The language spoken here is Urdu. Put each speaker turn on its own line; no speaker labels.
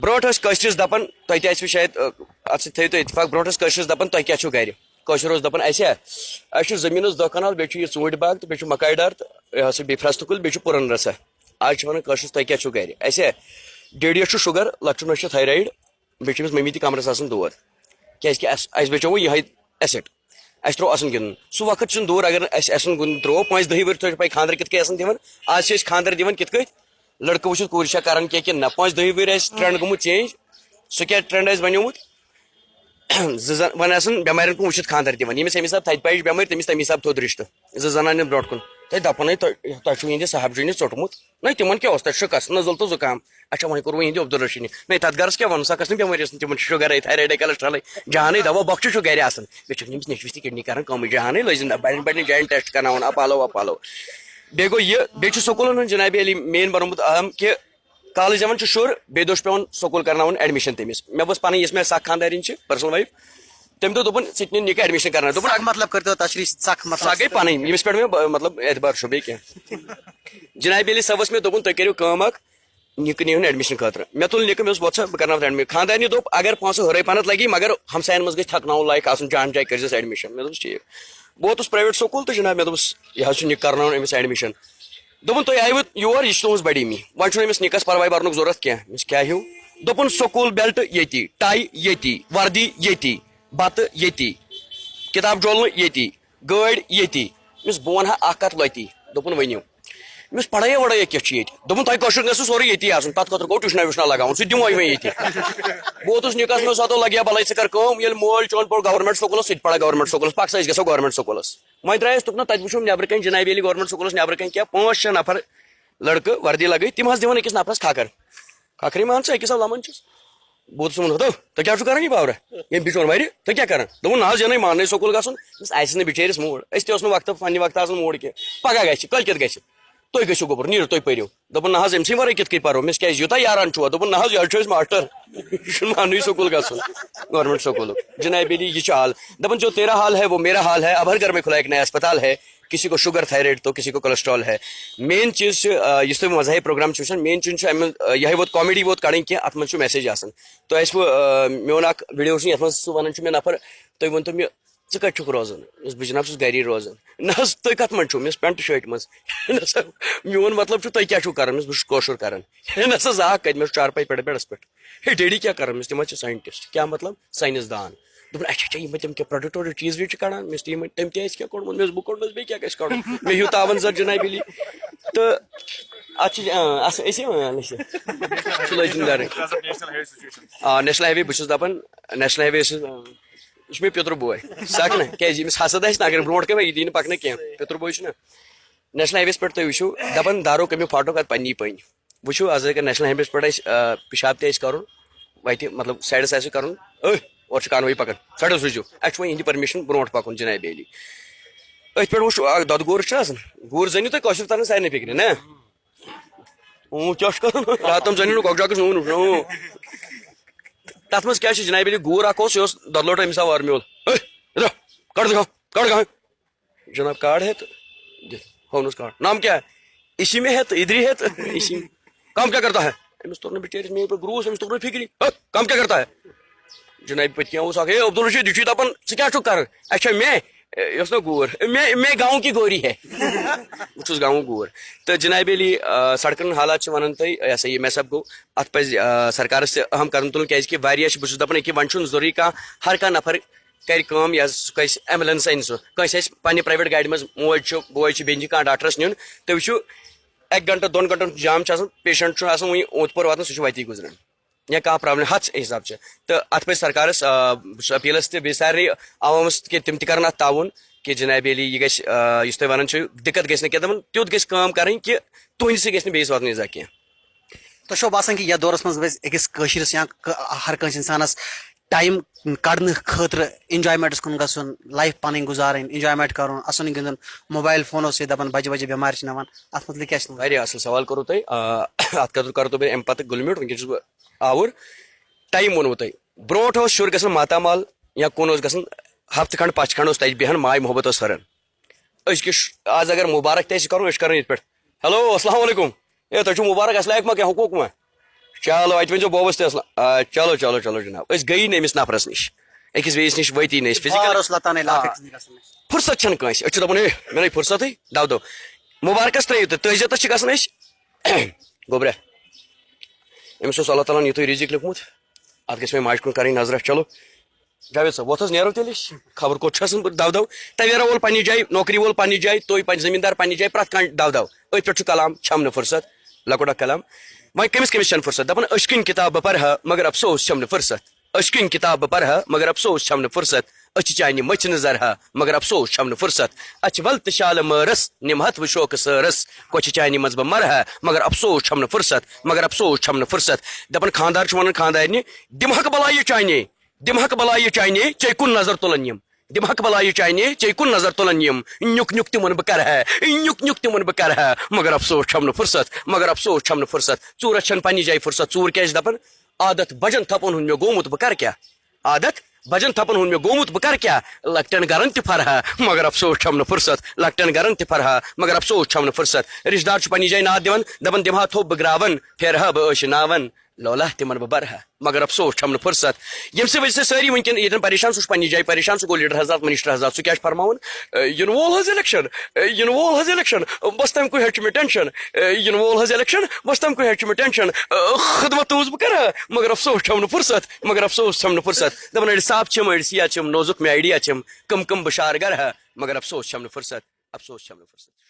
برونٹ ٲسۍ دپان تۄہہِ تہِ آسوٕ شاید اتھ سۭتۍ تھٲیِو تُہۍ اتفاق برونٹ ٲسۍ دپان تۄہہِ کیٛاہ چھُو گرِ کٲشُر اوس دپان اَسہِ اَسہِ چھُ زٔمیٖنس 2 کنال بیٚیہِ چھُ یہِ ژوٗنٛٹھۍ باغ تہٕ بیٚیہِ چھُ مکاے ڈار تہٕ یہِ ہسا بیٚیہِ فرستہٕ کُلۍ بیٚیہِ چھُ پُرن رسا آز چھِ ونان کٲشرِس تۄہہِ کیٛاہ چھُو گرِ اَسہِ 150 چھُ شُگر لۄکچُن چھُ تھایرایڈ بیٚیہِ چھِ أمِس مٔمی تہِ کمرس آسان دود کیٛازِکہِ اَسہِ بچووٕ یِہے ایسٹ اَسہِ ترٛوو اَسُن گِنٛدُن سُہ وقت چھُنہٕ دوٗر اگر اَسہِ اَسُن گِنٛدُن ترٛوو 5-10 ؤری تۄہہِ چھِ پاے خانٛدر کِتھ کٔنۍ آسان دِوان آز چھِ أسۍ خانٛدر دِوان کِتھ کٔنۍ لڑکہٕ وٕچھِتھ کوٗر چھا کران کینٛہہ کِنہٕ نہ 5-10 ؤری آسہِ ٹرینڈ گوٚمُت چینج سُہ کیٛاہ ٹرینڈ آسہِ بنیومُت وۄنۍ آسان بٮ۪مارٮ۪ن کُن وٕچھِتھ خانٛدر دِوان ییٚمِس ییٚمہِ حساب تھدِ پایِچ بٮ۪مٲرۍ تٔمِس تَمہِ حساب تھوٚد رِشتہٕ 2 زنان یِن برونٛٹھ کُن تۄہہِ دپان ہے تۄہہِ چھُو یِہنٛدِ صاحب جٲنی ژوٚٹمُت نہ تِمن کیٛاہ اوس تَتہِ شِکست نزل تہٕ زُکام اچھا وۄنۍ کوٚروٕ یِہنٛدِ عبدالرشیٖنہِ نہ تتھ گرس کیٛاہ وَنُن سۄ کۄس نہٕ بٮ۪مٲرۍ ٲس نہٕ تِمن چھُ شُگرے تھایرایڈے کلسٹرالے جہانٕے دوا بۄکچہِ چھُ گرِ آسان بیٚیہِ چھُکھ أمِس نیٚچوِس تہِ کِڈنی کران کٲمٕے جہانٕے لٲزِم بڑٮ۪ن جاین ٹیسٹ کرناوان اپالو بیٚیہِ گوٚو یہِ بیٚیہِ چھُ سکوٗلن ہُنٛد جنابِ علی مین بنومُت اہم کہِ کالج یِوان چھُ شُر بیٚیہِ دۄہ چھُ پیٚوان سکوٗل کرناوُن ایڈمِشن تٔمِس مےٚ بوٗز پنٕنۍ یۄس مےٚ سکھ خانٛدارِنۍ چھِ پٔرسنل وایف تٔمۍ دوٚپُن ژٕ تہِ نِن یہِ ایڈمِشن کرناو دوٚپُن
مطلب کٔرۍتو تشریح
سۄ گٔے پنٕنۍ ییٚمِس پٮ۪ٹھ مےٚ مطلب اعتبار چھُ بیٚیہِ کینٛہہ جنابِ علی صٲبس مےٚ دوٚپُن تُہۍ کٔرِو کٲم اکھ نِکہٕ نیٖہوٗن ایڈمِشن خٲطرٕ مےٚ تُل نِکہٕ مےٚ اوس وۄتھ سا بہٕ کرناو ایڈمِشن خانٛدارنہِ دوٚپ اگر پونٛسہٕ ہُرے پہنتھ لگی مگر ہمساین منٛز گژھِ تھکناوُن لایق آسُن جان جایہِ کٔرزٮ۪س ایڈمِشن مےٚ دوٚپُس ٹھیٖک بہٕ ووتُس پرایویٹ سکوٗل تہٕ جناب مےٚ دوٚپُس یہِ حظ چھُ نِکہٕ کرناوُن أمِس ایڈمِشن دوٚپُن تُہۍ آیوٕ یور یہِ چھِ تُہنٛز بڑیمی وۄنۍ چھُنہٕ أمِس نِکس پرواے برنُک ضروٗرت کینٛہہ أمِس کیٛاہ ہیوٗ دوٚپُن سکوٗل بیلٹ ییٚتی ٹاے ییٚتی وردی ییٚتی بتہٕ ییٚتی کِتاب جولنہٕ ییٚتی گٲڑۍ ییٚتی أمِس بہٕ ونہٕ ہا اکھ کتھ لۄتی دوٚپُن ؤنِو أمِس پڑٲیا وڑٲیا کیٛاہ چھُ ییٚتہِ دوٚپُن تۄہہِ کٲشُر گژھِ سورُے ییٚتی آسُن تتھ خٲطرٕ گوٚو ٹیوٗشنا ویوٗشنا لگاوُن سُہ تہِ دِمو وۄنۍ ییٚتی بہٕ ووتُس نِکس مےٚ اوس اتو لگیا بلاے ژٕ کر کٲم ییٚلہِ مول چون پوٚر گورمینٹ سکوٗلس سُہ تہِ پرا گورمینٹ سکوٗلس پکھ سا أسۍ گژھو گورمینٹ سکوٗلس وۄنۍ درٛایس دوٚپنہ تتہِ وٕچھو نیبرٕ کنہِ جنابِ علی گورمینٹ سکوٗلس نیبرٕ کنہِ کیٛاہ 5-6 نفر لڑکہٕ وردی لگٲوِتھ تِم حظ دِوان أکِس نفرس کھکھر کھکھرے مان ژٕ أکِس لمن چھُس بہٕ ووتُس ووٚن ہتو تُہۍ کیٛاہ چھُو کران یہِ باورا ییٚمۍ بِچور وارِ تُہۍ کیٛاہ کران دوٚپُن نہ حظ یِنٕے ماننٕے سکوٗل گژھُن آسہِ نہٕ بِچٲرِس موٗڈ أسۍ تہِ اوس نہٕ وقتہٕ پننہِ وقتہٕ آسان موٗڈ کینٛہہ پگاہ گژھِ کٲلۍ کٮ۪تھ گژھِ تُہۍ گٔژھِو گوٚبُر نیٖرِو تُہۍ پٔرِو دوٚپُن نہ حظ أمۍ سٕے ورٲے کِتھ کٔنۍ پرو أمِس کیٛازِ یوٗتاہ یاران چھُوا دوٚپُن نہ حظ یہِ حظ چھُ أسۍ ماسٹر یہِ چھُنہٕ ماننٕے سکوٗل گژھُن گورمینٹ سکوٗلُک جنابِ علی یہ چھُ حال دپان جو تیرا حال ہے وہ میرا حال ہے اب ہر گھر میں کھلا ایک نیا اسپتال ہے کسی کو شوگر تھایرایڈ تو کسی کو کولیسٹرول ہے مین چیٖز چھُ یُس تُہۍ مذہبی پروگرام چھُ وٕچھان مین چیٖز چھُ اَمہِ منٛز یِہے ووت کامیڈی ووت کڑٕنۍ کینٛہہ اتھ منٛز چھُ میسیج آسان تۄہہِ آسوٕ میون اکھ ویٖڈیو وٕچھُن یتھ منٛز سُہ ونان چھُ مےٚ نفر تُہۍ ؤنتو مےٚ ژٕ کتہِ چھُکھ روزان بہٕ جناب چھُس گری روزان نہ حظ تُہۍ کتھ منٛز چھُو مےٚ اوس پینٹ شٲٹہِ منٛز نہ سا میون مطلب چھُ تُہۍ کیٛاہ چھُو کران بہٕ چھُس کٲشُر کران ہے نہ سا زاکھ کتہِ مےٚ چھُ چارپاے پٮ۪ٹھ بیڈس پٮ۪ٹھ ہے ڈیڈی کیٛاہ کران تِم حظ چھِ ساینٹسٹ کیٛاہ مطلب ساینس دان دوٚپُن اچھا اچھا یِم تِم کینٛہہ پروڈکٹ ووڈکٹ چیٖز ویٖز چھِ کڑان مےٚ تٔمۍ تہِ آسہِ کینٛہہ کوٚڑمُت مےٚ اوس بہٕ کوٚڑنس بیٚیہِ کیٛاہ گژھِ کڑُن مےٚ ہیوٗ تاون زر جنابِ علی تہٕ اتھ چھِ أسۍ لٲزِم دارٕے آ نیشنل ہاے وے بہٕ چھُس دپان نیشنل ہاے وے یہِ چھُ مےٚ پِتُر بوے سکھ نا کیٛازِ ییٚمِس حسد آسہِ نہ اگر برونٛٹھ کَنہِ یہِ دی نہٕ پکنہٕ کینٛہہ پِتُر بوے چھُ نا نیشنل ہاے ویس پٮ۪ٹھ تُہۍ وٕچھِو دپان دارو کمیو فاٹوک اتھ پننی پٔنۍ وٕچھِو آز اگر نیشنل ہاے ویس پٮ۪ٹھ اَسہِ پِشاب تہِ آسہِ کرُن وتہِ مطلب سایڈس آسہِ کرُن اورٕ چھُ کانوٲیی پکان سایڈس روٗزِو اَسہِ چھُ وۄنۍ یِہنٛدِ پٔرمِشن برونٛٹھ پکُن جنابِ علی أتھۍ پٮ۪ٹھ وٕچھو اکھ دۄدٕ گوٗر چھُ آسان گوٗر زٲنِو تُہۍ کٲشُر تران سارنٕے فِکرِ نا کیٛاہ چھُ کران راتہٕ زٲنِو نہٕ گۄگجاکس نوٗن تتھ منٛز کیٛاہ چھُ جنابِ علی گوٗر اکھ اوس یہِ اوس دۄدٕ لوٹہٕ أمِس آو ورمیول کڑ دکھاو کڑ کہاں جناب کاڈ ہے تو ہونس کاڈ نام کیا ہے اسی میں ہے تو ادھر ہے تو اسی میں کام کیا کرتا ہے أمِس توٚر نہٕ بِچٲرِس میٛٲنۍ پٲٹھۍ گروٗس أمِس توٚر نہٕ فِکری کام کیا کرتا ہے جنابِ پٔتۍ کِنۍ اوس اکھ ہے عبدالرشیٖد یہِ چھُے دپان ژٕ کیٛاہ چھُکھ کران اچھا مےٚ یہِ اوس نا گوٗر مےٚ گاوں کی گوری ہے بہٕ چھُس گاوُن گوٗر تہٕ جنابِ علی سڑکن ہُنٛد حالات چھِ ونان تُہۍ یہِ ہسا یہِ مےٚ سب گوٚو اتھ پزِ سرکارس تہِ اہم قدم تُلُن کیٛازِکہِ واریاہ چھِ بہٕ چھُس دپان أکیاہ وۄنۍ چھُنہٕ ضروٗری کانٛہہ ہر کانٛہہ نفر کرِ کٲم یا سُہ گژھِ ایمبولینس انہِ سُہ کٲنٛسہِ آسہِ پننہِ پرایویٹ گاڑِ منٛز موج چھُ بوے چھُ بیٚنہِ چھِ کانٛہہ ڈاکٹرس نیُن تُہۍ وٕچھِو 1 گنٹہٕ 2 گنٹن جام چھُ آسان پیشنٹ چھُ آسان وُنہِ اوٗنت پور واتان سُہ چھُ وتی گُزران یا کانٛہہ پرابلم ہتھ حساب چھِ تہٕ اتھ پزِ سرکارس بہٕ چھُس اپیٖلس تہِ بیٚیہِ سارنٕے عوامس کہِ تِم تہِ کرن اتھ تعاوُن کہِ جنابِ علی یہِ گژھِ یُس تُہۍ ونان چھِو دِقت گژھِ نہٕ کینٛہہ دپان تیُتھ گژھِ کٲم کرٕنۍ کہِ تُہنٛدِ سۭتۍ گژھِ نہٕ بیٚیِس واتُن اِزا کینٛہہ
تۄہہِ چھو باسان کہِ یتھ دورس منٛز پزِ أکِس کٲشرِس یا ہر کٲنٛسہِ انسانس ٹایم کڑنہٕ خٲطرٕ انجایمنٹس کُن گژھُن لایف پنٕنۍ گُزارٕنۍ انجایمنٹ کرُن اَسُن گِنٛدُن موبایل فونو سۭتۍ دپان بجہِ بجہِ بٮ۪مارِ چھِ نِوان اتھ متعلق کیٛاہ چھِ
واریاہ اصل سوال کوٚروٕ تۄہہِ اتھ خٲطرٕ کرو بہٕ امہِ پتہٕ گُلہِ میوٗٹھ وٕنکیٚن چھُس بہٕ آوُر ٹایم ووٚنوٕ تۄہہِ برونٛٹھ اوس شُر گژھان ماتامال یا کُن اوس گژھان ہفتہٕ کھنڈ پچہِ کھنڈ اوس تتہِ بیٚہن ماے محبت اوس ہُران أزکِس آز اگر مُبارک تہِ آسہِ کرُن أسۍ چھِ کران یِتھ پٲٹھۍ ہیلو السلام علیکُم ہے تۄہہِ چھُو مُبارک اسہِ لایق ما کینٛہہ حقوٗق ما چلو ات ون بوبس تس چلو چلو چلو جناب اس گئی نا امس نفرس نش أکس بیس نش وتی نا
بار اوس لتانے لاکھ
فرصت چھن کٲنٛسہِ أسۍ چھِ دپان ہے مےٚ نٔے فرصتٕے دو دو مُبارکس ترٛٲیِو تُہۍ تٲجیتس چھِ گژھان أسۍ گوٚبرا أمِس اوس اللہ تعالیٰ ہن یِتُے رِزق لیوٚکھمُت اتھ گژھِ وۄنۍ ماجہِ کُن کَرٕنۍ نظرا چلو جاوید صٲب وۄتھ حظ نیرو تیٚلہِ أسۍ خبر کوٚت چھُ آسان دو دو تویرا وول پننہِ جایہِ نوکری وول پننہِ جایہِ تُہۍ پننہِ زٔمیٖندار پننہِ جایہِ پرٛٮ۪تھ کانٛہہ دو دو أتھۍ پٮ۪ٹھ چھُ کلام چھم نہٕ فرصت لۄکُٹ اکھ کلام وۄنۍ کٔمِس کٔمِس چھنہٕ فرصت دپان أچھ کِنۍ کِتاب بہٕ پرٕ ہا مگر افسوس چھم نہٕ فرصت أچھ کِنۍ کِتاب بہٕ پرٕ ہا مگر افسوس چھم نہٕ فرصت أچھ چانہِ مٔچھ نظر ہا مگر افسوس چھم نہٕ فرصت اچھِ ول تہٕ شالہٕ مٲرس نِمہت بہٕ شوقہٕ سٲرس کۄچھِ چانہِ منٛز بہٕ مرٕ ہا مگر افسوس چھم نہٕ فرصت مگر افسوس چھم نہٕ فرصت دپان خاندار چھُ ونان خاندارنہِ دِمہکھ بلاے چانے دِمہکھ بلاے چانے ژے کُن نظر تُلن یِم دِمہکھ بلاے چانے ژے کُن نظر تُلن یِم نیُک نیُک تِمن بہٕ کرٕ ہا نیُک نیُک تِمن بہٕ کرٕ ہا مگر افسوس چھم نہٕ فرصت مگر افسوس چھم نہٕ فرصت ژوٗرس چھنہٕ پننہِ جایہِ فرصت ژوٗر کیٛاہ چھِ دپان عادت بجن تھپن ہُنٛد مےٚ گوٚمُت بہٕ کرٕ کیٛاہ عادت بجن تھپن ہُنٛد مےٚ گوٚمُت بہٕ کرٕ کیٛاہ لۄکٹٮ۪ن گرن تہِ فرہا مگر افسوس چھم نہٕ فرصت لۄکٹٮ۪ن گرن تہِ فرہا مگر افسوس چھم نہٕ فرصت رشتہٕ دار چھُ پننہِ جایہِ ناد دِوان دپان دِمہا تھوٚپ بہٕ گراون پھیرٕ ہا بہٕ ٲشناون لولہ تِمن بہٕ برٕ ہا مگر افسوس چھم نہٕ فرصت ییٚمہِ سۭتۍ وجہ سۭتۍ سٲری ونکیٚن ییٚتٮ۪ن پریشان سُہ چھُ پننہِ جایہِ پریشان سُہ گوٚو لیڈر حضرات منسٹر حضرات سُہ کیٛاہ چھُ فرماوان یِنہٕ وول حظ الیکشن یِنہٕ وول حظ الیکشن بس تمہِ کُے ہیٚتھ چھُ مےٚ ٹینشن یِنہٕ وول حظ الیکشن بس تمہِ کُے ہیٚتھ چھُ مےٚ ٹینشن خدمت تُہٕنٛز بہٕ کرٕ ہا مگر افسوس چھم نہٕ فرصت مگر افسوس چھم نہٕ فرصت دپان أڑۍ صاف چھِم أڑۍ سیاہ چھِم نوزُک مےٚ آیڈیا چھِم کم کم بہٕ شار گرٕ ہا مگر افسوس چھم نہٕ فرصت افسوس چھم نہٕ فرصت